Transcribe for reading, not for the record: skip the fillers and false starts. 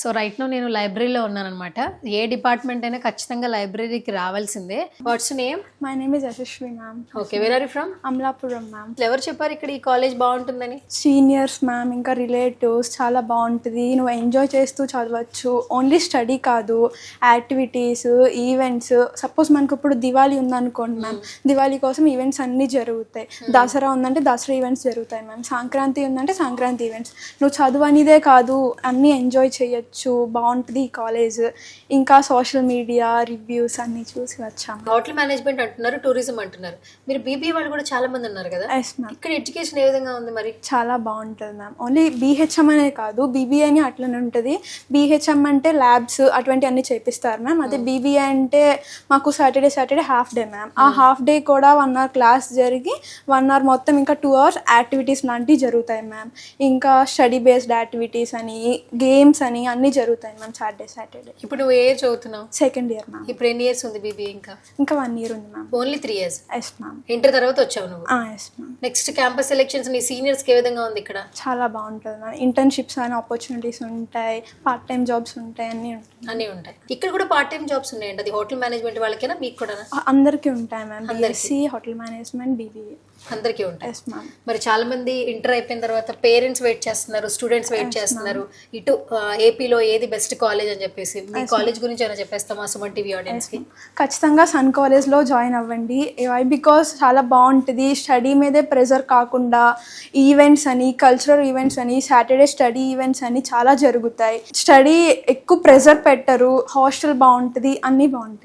So right no నేను లైబ్రరీలో ఉన్నానన్నమాట. ఏ department అయినా ఖచ్చితంగా లైబ్రరీకి రావాల్సిందే. What's name? My name is Yashashvi ma'am. Okay, where are you from? Amalapuram ma'am. ఎవరు చెప్పారు ఇక్కడ ఈ కాలేజ్ బాగుంటుందని? సీనియర్స్ మ్యామ్, ఇంకా రిలేటివ్స్ చాలా బాగుంటుంది. నువ్వు ఎంజాయ్ చేస్తూ చదవచ్చు. ఓన్లీ స్టడీ కాదు, యాక్టివిటీస్, ఈవెంట్స్. సపోజ్ మనకు ఇప్పుడు దివాళీ ఉందనుకోండి మ్యామ్, దివాళీ కోసం ఈవెంట్స్ అన్నీ జరుగుతాయి. దసరా ఉందంటే దసరా ఈవెంట్స్ జరుగుతాయి మ్యామ్. సంక్రాంతి ఉందంటే సంక్రాంతి ఈవెంట్స్. నువ్వు చదువు అనేదే కాదు, అన్నీ ఎంజాయ్ చేయొచ్చు. బాగుంటుంది ఈ కాలేజ్. ఇంకా సోషల్ మీడియా రివ్యూస్ అన్నీ చూసి వచ్చాము. హోటల్ మేనేజ్మెంట్ అంటున్నారు, టూరిజం అంటున్నారు. మీరు బీబీఏ వాళ్ళు కూడా చాలా మంది ఉన్నారు కదా. Yes ma'am. ఇక్కడ ఎడ్యుకేషన్ ఏ విధంగా ఉంది మరి? చాలా బాగుంటుంది మ్యామ్. ఓన్లీ బీహెచ్ఎం అనే కాదు, బీబీఏ అని అట్లనే ఉంటుంది. బీహెచ్ఎం అంటే ల్యాబ్స్ అటువంటి అన్ని చేపిస్తారు మ్యామ్. అదే బీబీఏ అంటే మాకు సాటర్డే హాఫ్ డే మ్యామ్. ఆ హాఫ్ డే కూడా 1 hour క్లాస్ జరిగి 1 hour మొత్తం ఇంకా 2 hours యాక్టివిటీస్ లాంటివి జరుగుతాయి మ్యామ్. ఇంకా స్టడీ బేస్డ్ యాక్టివిటీస్ అని, గేమ్స్ అని అన్నీ జరుగుతాయి మ్యామ్ సాటర్డే. ఇప్పుడు నువ్వు ఏ చదువుతున్నావు? Second year ma'am. ఇప్పుడు ఎన్ని ఇయర్స్ ఉంది బీబీఏ? ఇంకా 1 year ఉంది ma'am. Only 3 years. Yes ma'am. Inter తర్వాత వచ్చావు నువ్వు? Yes ma'am. Next campus selections నీ సీనియర్స్ కి ఏ విధంగా ఉంది ఇక్కడ? చాలా బాగుంటుంది మ్యామ్. ఇంటర్న్షిప్స్ అని ఆపర్చునిటీస్ ఉంటాయి, పార్ట్ టైం జాబ్స్ ఉంటాయి, అన్నీ ఉంటాయి. ఇక్కడ కూడా పార్ట్ టైం జాబ్స్ ఉన్నాయండి. అది హోటల్ మేనేజ్మెంట్ వాళ్ళకేనా, మీకు కూడా? అందరికీ ఉంటాయి ma'am. BSc hotel management, BBA అందరికీ ఉంటాయి. Yes ma'am. మరి చాలా మంది ఇంటర్ అయిపోయిన తర్వాత పేరెంట్స్ వెయిట్ చేస్తున్నారు, స్టూడెంట్స్ వెయిట్ చేస్తున్నారు. ఇటు ఏపీలో ఏది బెస్ట్ కాలేజ్ అని చెప్పేసి మీ కాలేజ్ గురించి ఏమైనా చెప్పేస్తామా సుమన్ టీవీ ఆడియన్స్ కి? ఖచ్చితంగా సన్ కాలేజ్లో జాయిన్ అవ్వండి. బికాస్ చాలా బాగుంటుంది. స్టడీ మీదే ప్రెజర్ కాకుండా ఈవెంట్స్ అని, కల్చరల్ ఈవెంట్స్ అని, సాటర్డే స్టడీ ఈవెంట్స్ అని చాలా జరుగుతాయి. స్టడీ ఎక్కువ ప్రెజర్ పెట్టరు, హాస్టల్ బాగుంటుంది, అన్నీ బాగుంటాయి.